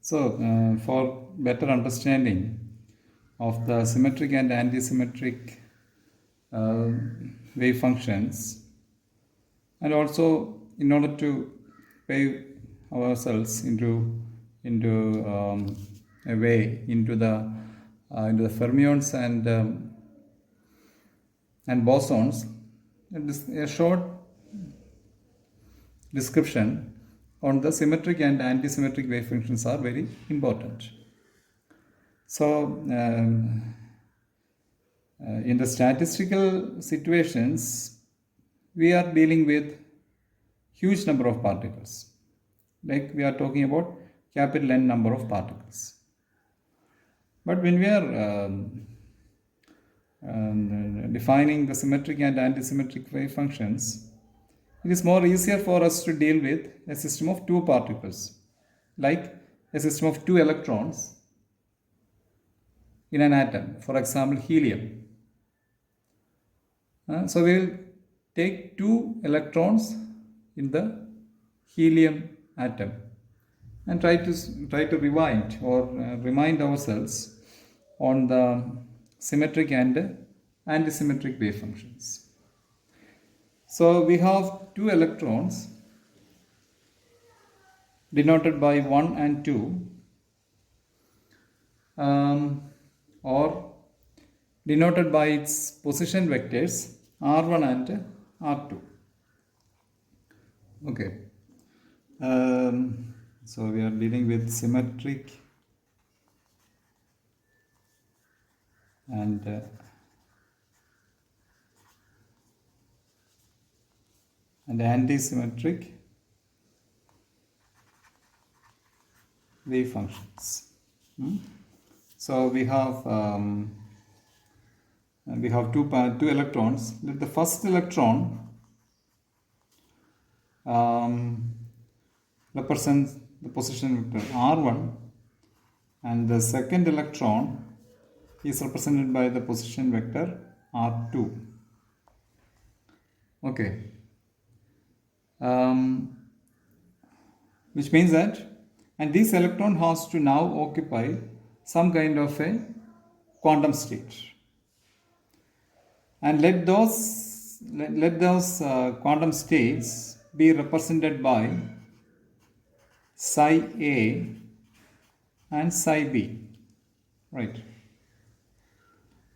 For better understanding of the symmetric and anti-symmetric uh, wave functions, and also in order to pave ourselves into a way into the fermions and bosons, a short description on the symmetric and anti-symmetric wave functions are very important. So, in the statistical situations, we are dealing with huge number of particles. Like we are talking about capital N number of particles. But when we are defining the symmetric and anti-symmetric wave functions, it is more easier for us to deal with a system of two particles, like a system of two electrons in an atom, for example, helium. So we will take two electrons in the helium atom and try to rewind or remind ourselves on the symmetric and anti-symmetric wave functions. So we have two electrons denoted by 1 and 2, or denoted by its position vectors r1 and r2. Okay. So we are dealing with symmetric and anti-symmetric wave functions. So we have two electrons. Let the first electron represents the position vector r1, and the second electron is represented by the position vector r2. Okay. Which means that, and this electron has to now occupy some kind of a quantum state, and let those quantum states be represented by psi A and psi B, right?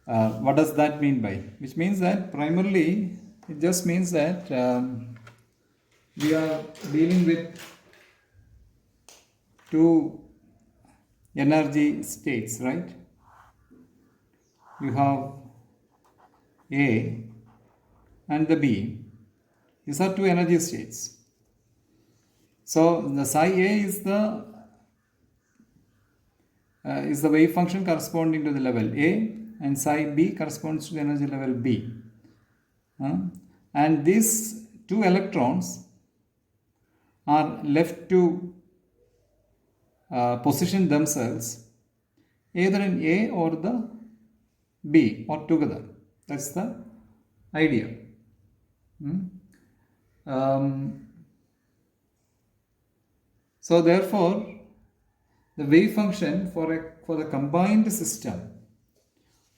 What does that mean by? Which means that primarily it just means that we are dealing with two energy states, right? You have A and the B. These are two energy states. So the psi A is the wave function corresponding to the level A, and psi B corresponds to the energy level B. And these two electrons are left to position themselves either in A or the B or together. That's the idea. So therefore, the wave function for the combined system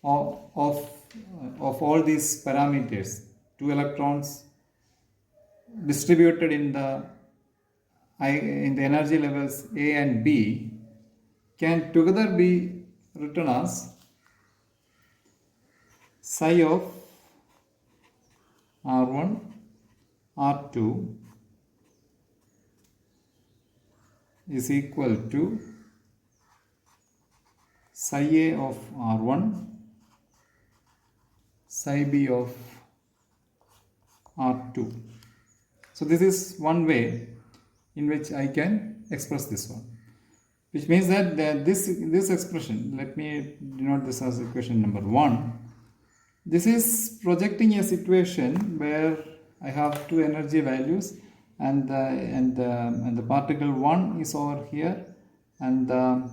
of all these parameters, two electrons distributed in the energy levels A and B, can together be written as psi of R1, R2 is equal to psi A of R1, psi B of R2. So this is one way in which I can express this one, which means that this expression, let me denote this as equation number 1. This is projecting a situation where I have two energy values, and the particle 1 is over here, and the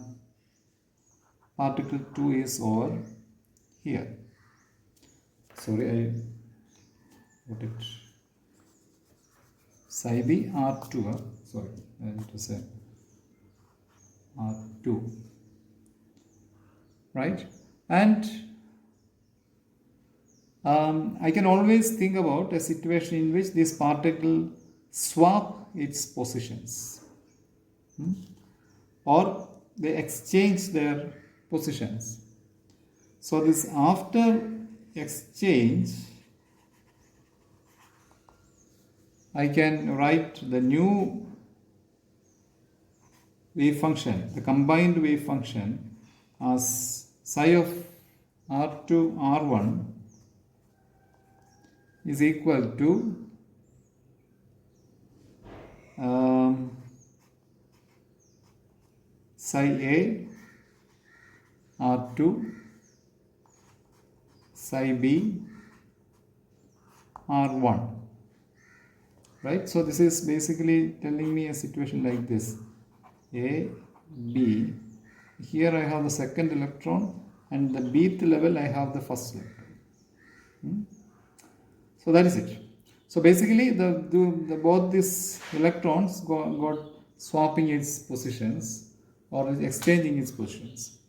particle 2 is over here. Sorry, I put it psi B R2. Sorry, I need to say R2. 2, right? And I can always think about a situation in which this particle swap its positions, or they exchange their positions. So this after exchange, I can write the new wave function, the combined wave function, as psi of R2 R1 is equal to psi A R2 psi B R1, right? So this is basically telling me a situation like this: A, B, here I have the second electron, and the bth level I have the first electron. So that is it. So basically the both these electrons got swapping its positions, or exchanging its positions.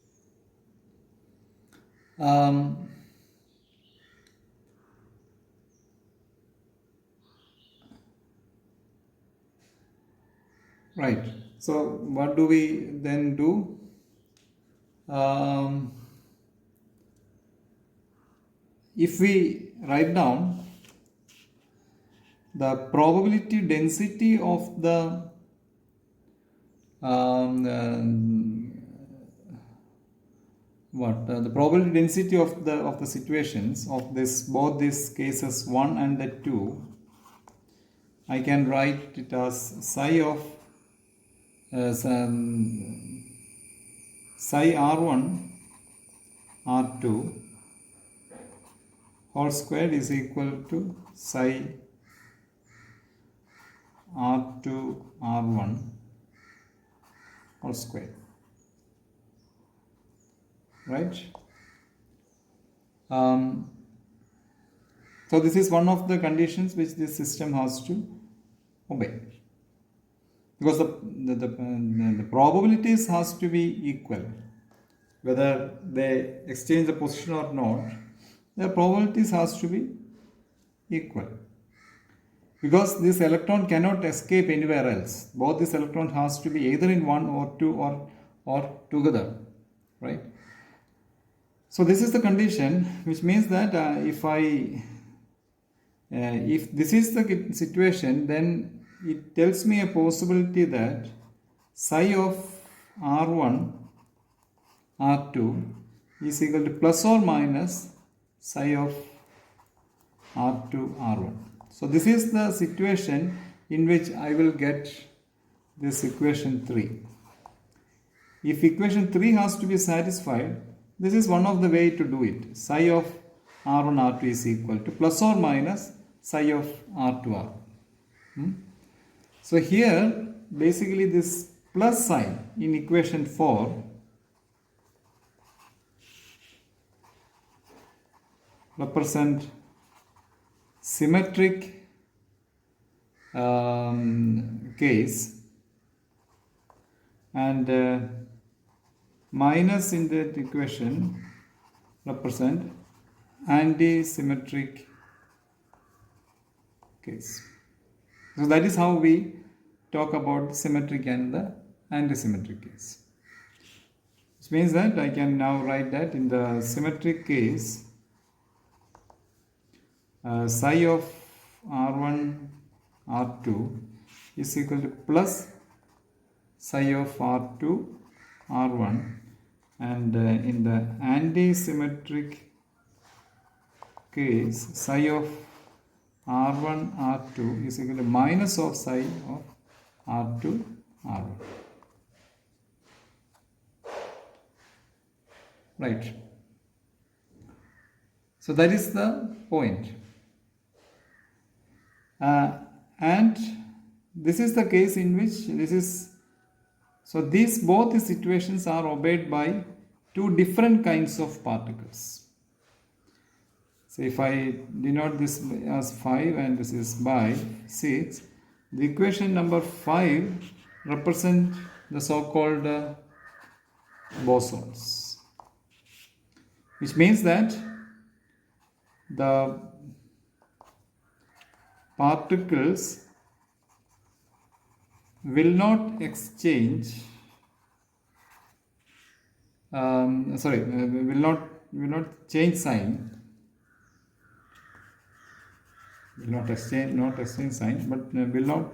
Right. So what do we then do? If we write down the probability density of the the probability density of the situations of this both these cases 1 and the 2, I can write it as psi of psi R1 R2 whole squared is equal to psi R2 R1 whole square, right? So this is one of the conditions which this system has to obey, because the probabilities has to be equal, whether they exchange the position or not. The probabilities has to be equal, because this electron cannot escape anywhere else. Both this electron has to be either in 1 or 2 or together, right? So this is the condition, which means that if this is the situation, then it tells me a possibility that psi of R1 R2 is equal to plus or minus psi of R2 R1. So this is the situation in which I will get this equation 3. If equation 3 has to be satisfied, this is one of the way to do it. Psi of R1 R2 is equal to plus or minus psi of R2 R1. So here basically this plus sign in equation 4 represent symmetric case, and minus in that equation represent anti-symmetric case. So that is how we talk about symmetric and the anti-symmetric case. Which means that I can now write that in the symmetric case, psi of R1 R2 is equal to plus psi of R2 R1, and in the anti-symmetric case, psi of R1 R2 is equal to minus of psi of R2 R1. Right. So that is the point. And this is the case in which this is, so these both the situations are obeyed by two different kinds of particles. So if I denote this as 5 and this is by 6, the equation number 5 represents the so-called bosons, which means that the particles will not exchange will not change sign, will not exchange sign, but will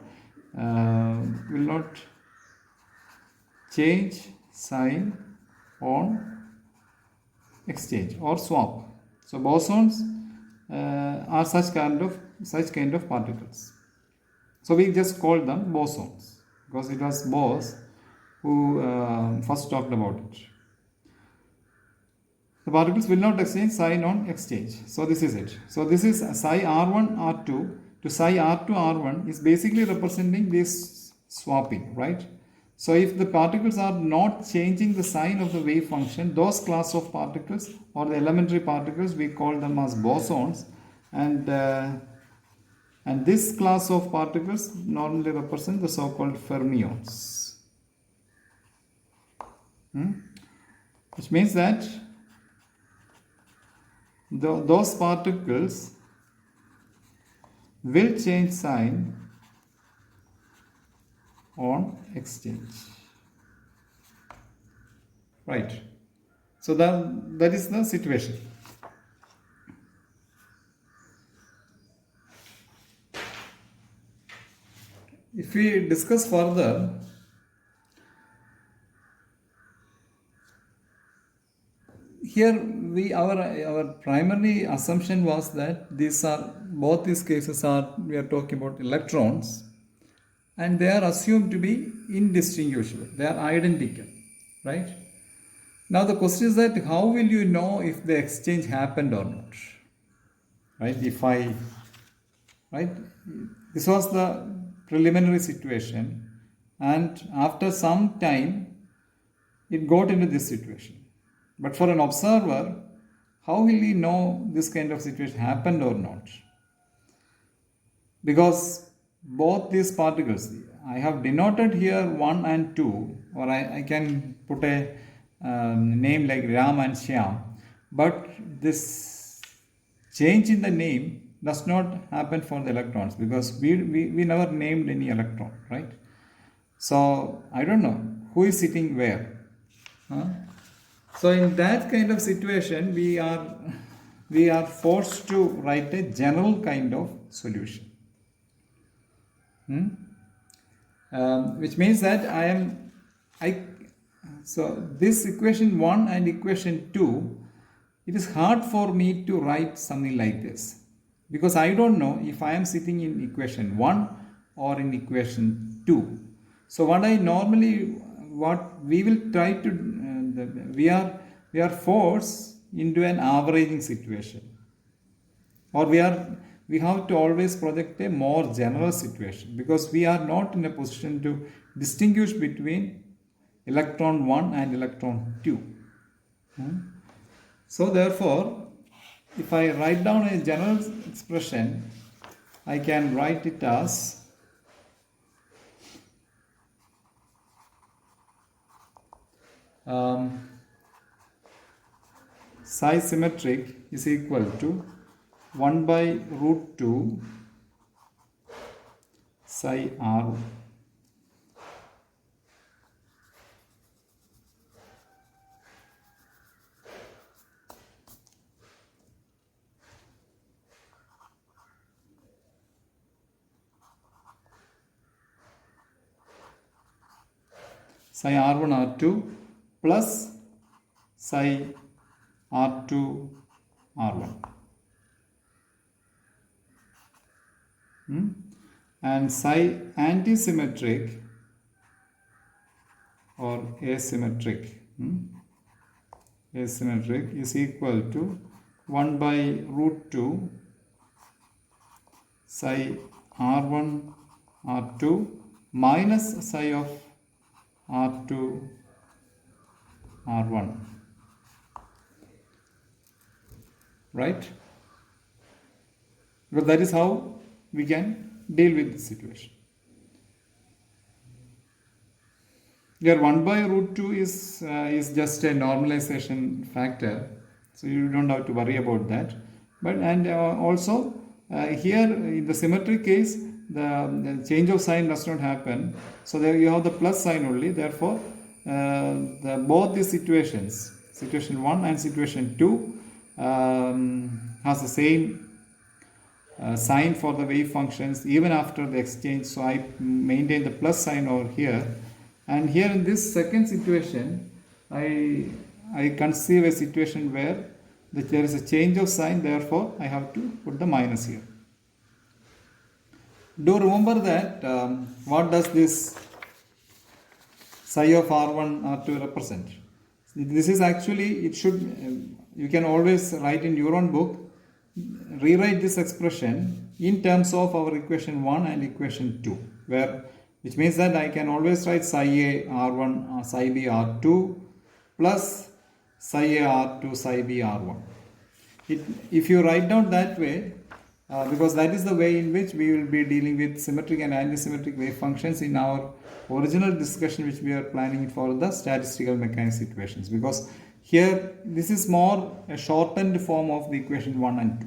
not change sign on exchange or swap. So bosons are such kind of particles. So we just call them bosons because it was Bose who first talked about it. The particles will not exchange sign on exchange. So this is it. So this is psi R1 R2 to psi R2 R1 is basically representing this swapping, right? So if the particles are not changing the sign of the wave function, those class of particles or the elementary particles, we call them as bosons, and this class of particles normally represent the so-called fermions. Which means that those particles will change sign on exchange, right? So that is the situation. If we discuss further, here our primary assumption was that both these cases we are talking about electrons, and they are assumed to be indistinguishable. They are identical, right? Now the question is that how will you know if the exchange happened or not, right? This was the preliminary situation, and after some time it got into this situation. But for an observer, how will he know this kind of situation happened or not? Because both these particles, I have denoted here 1 and 2, or I can put a name like Ram and Shyam, but this change in the name does not happen for the electrons because we never named any electron, right? So I don't know who is sitting where. So in that kind of situation, we are forced to write a general kind of solution. Which means that so this equation 1 and equation 2, it is hard for me to write something like this because I don't know if I am sitting in equation 1 or in equation 2. So what we will try to we are forced into an averaging situation, or we have to always project a more general situation because we are not in a position to distinguish between electron 1 and electron 2. So therefore, if I write down a general expression, I can write it as psi symmetric is equal to 1 by root 2 psi r. Psi r1 r2 plus psi r2 r1. And psi antisymmetric or asymmetric is equal to 1 by root 2 psi r1 r2 minus psi of r2 r1, right? Because that is how we can deal with the situation. Here 1 by root 2 is just a normalization factor, so you don't have to worry about that. But and also here in the symmetric case, the change of sign does not happen. So there you have the plus sign only. Therefore, both these situations, situation 1 and situation 2, has the same sign for the wave functions even after the exchange. So I maintain the plus sign over here, and here in this second situation I conceive a situation where there is a change of sign, therefore I have to put the minus here. Do remember that what does this psi of R1 R2 represent? This is actually, it should, you can always write in your own book, rewrite this expression in terms of our equation 1 and equation 2, which means that I can always write psi A R1 psi B R2 plus psi A R2 psi B R1. If you write down that way, because that is the way in which we will be dealing with symmetric and antisymmetric wave functions in our original discussion which we are planning for the statistical mechanics situations, because here this is more a shortened form of the equation 1 and 2,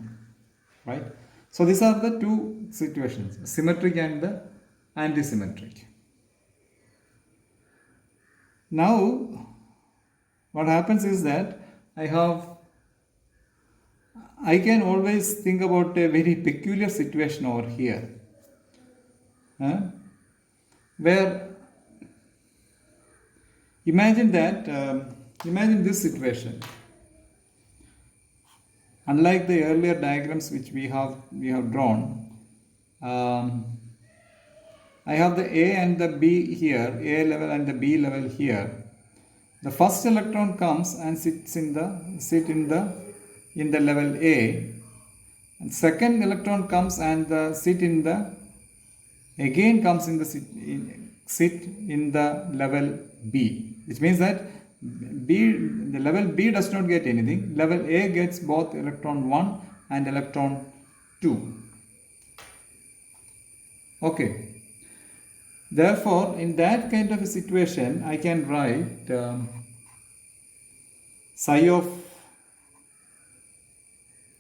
right? So these are the two situations, symmetric and the antisymmetric. Now what happens is that I can always think about a very peculiar situation over here, where imagine this situation. Unlike the earlier diagrams which we have drawn, I have the A and the B here, A level and the B level here. The first electron comes and sits in the level A, and second electron comes and sit in the level B, which means that the level B does not get anything. Level A gets both electron 1 and electron 2. Okay. Therefore, in that kind of a situation, I can write psi of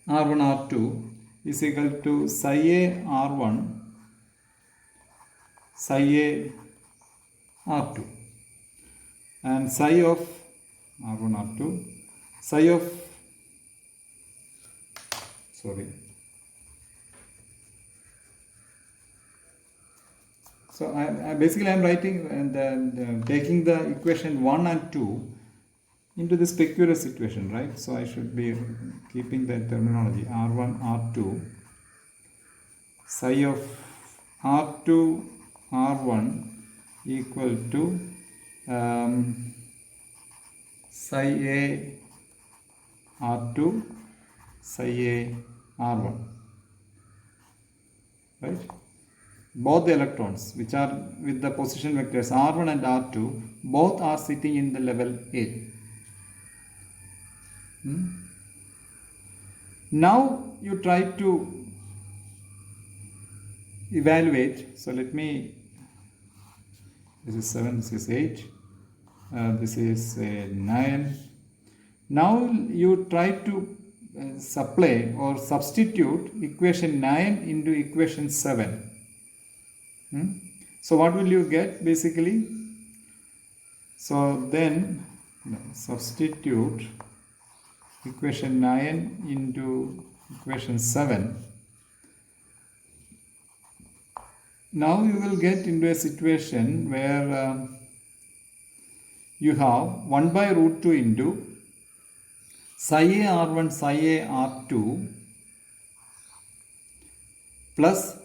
R1 R2 is equal to psi A R1 psi A R2, and psi of R1 R2 psi of So I basically I'm writing and taking the equation 1 and 2 into this peculiar situation, right? So I should be keeping that terminology R1 R2 psi of R2 R1 equal to psi A R2 psi A R1, right? Both the electrons which are with the position vectors R1 and R2 both are sitting in the level A. Now you try to evaluate. So let me, this is 7, this is 8, this is 9. Now you try to supply or substitute equation 9 into equation 7. So what will you get basically? So then substitute equation 9 into equation 7. Now you will get into a situation where you have 1 by root 2 into psi A R1 psi A R2 plus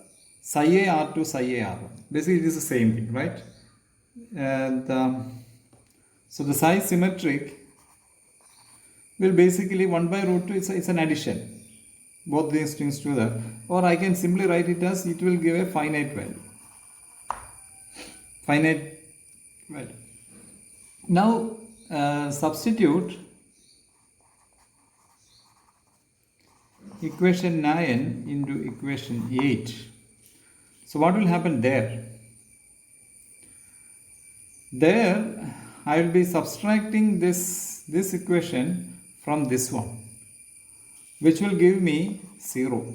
psi A R2 psi A R1. Basically it is the same thing, right? And so the psi symmetric will basically 1 by root 2, it's an addition. Both these things together. Or I can simply write it as it will give a finite value. Finite value. Now substitute equation 9 into equation 8. So what will happen there? there I will be subtracting this equation from this one, which will give me 0,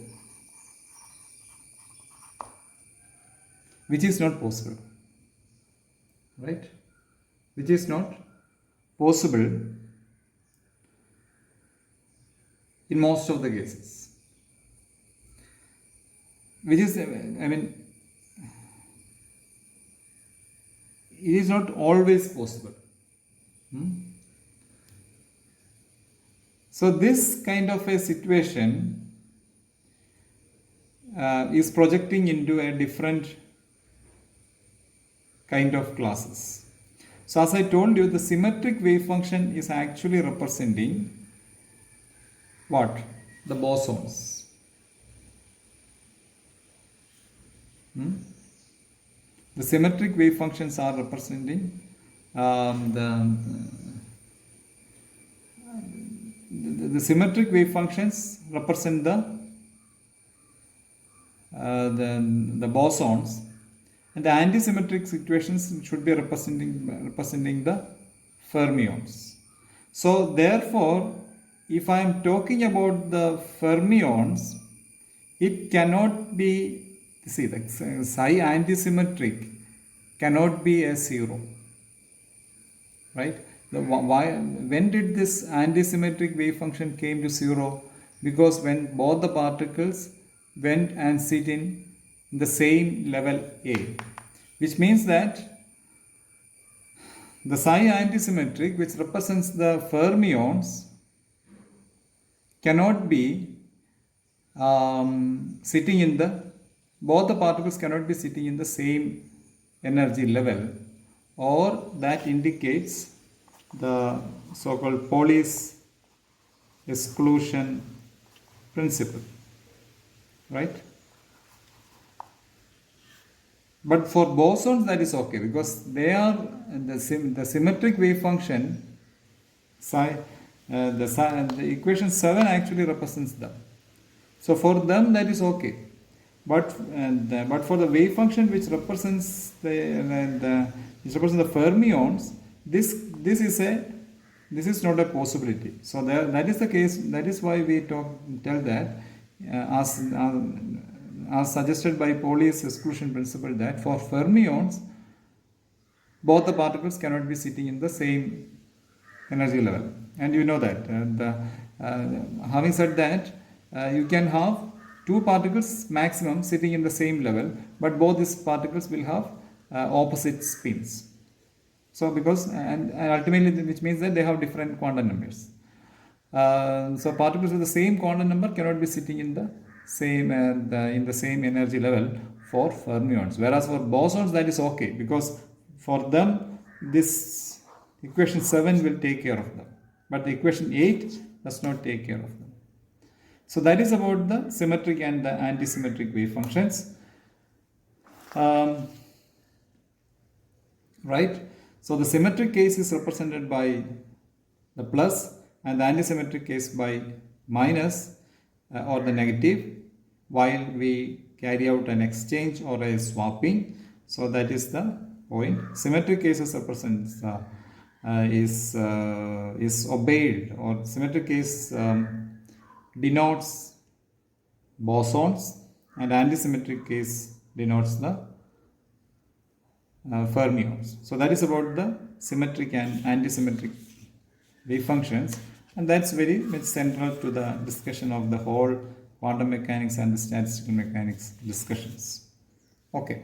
which is not possible, right? Which is not possible in most of the cases. Which is, I mean, it is not always possible. So this kind of a situation is projecting into a different kind of classes. So as I told you, the symmetric wave function is actually representing what? The bosons. The symmetric wave functions are representing the symmetric wave functions represent the bosons, and the antisymmetric situations should be representing the fermions. So therefore, if I am talking about the fermions, it cannot be, see, the psi antisymmetric cannot be a 0, right? When did this antisymmetric wave function came to 0? Because when both the particles went and sit in the same level A, which means that the psi antisymmetric, which represents the fermions, cannot be sitting in both the particles cannot be sitting in the same energy level, or that indicates the so-called Pauli's exclusion principle, right? But for bosons that is okay, because they are the symmetric wave function psi, the equation 7 actually represents them. So for them that is okay. But for the wave function which represents the fermions, this is not a possibility. So that is the case. That is why we tell that as suggested by Pauli's exclusion principle, that for fermions, both the particles cannot be sitting in the same energy level. And you know that. Having said that, you can have two particles maximum sitting in the same level, but both these particles will have opposite spins. So because and ultimately, which means that they have different quantum numbers. So particles with the same quantum number cannot be sitting in the same energy level for fermions. Whereas for bosons that is okay, because for them this equation 7 will take care of them, but the equation 8 does not take care of them. So that is about the symmetric and the antisymmetric wave functions. Right? So the symmetric case is represented by the plus, and the antisymmetric case by minus or the negative, while we carry out an exchange or a swapping. So that is the point. Symmetric cases represents is obeyed, or symmetric case denotes bosons, and antisymmetric case denotes the fermions. So that is about the symmetric and antisymmetric wave functions, and that's very much central to the discussion of the whole quantum mechanics and the statistical mechanics discussions. Okay.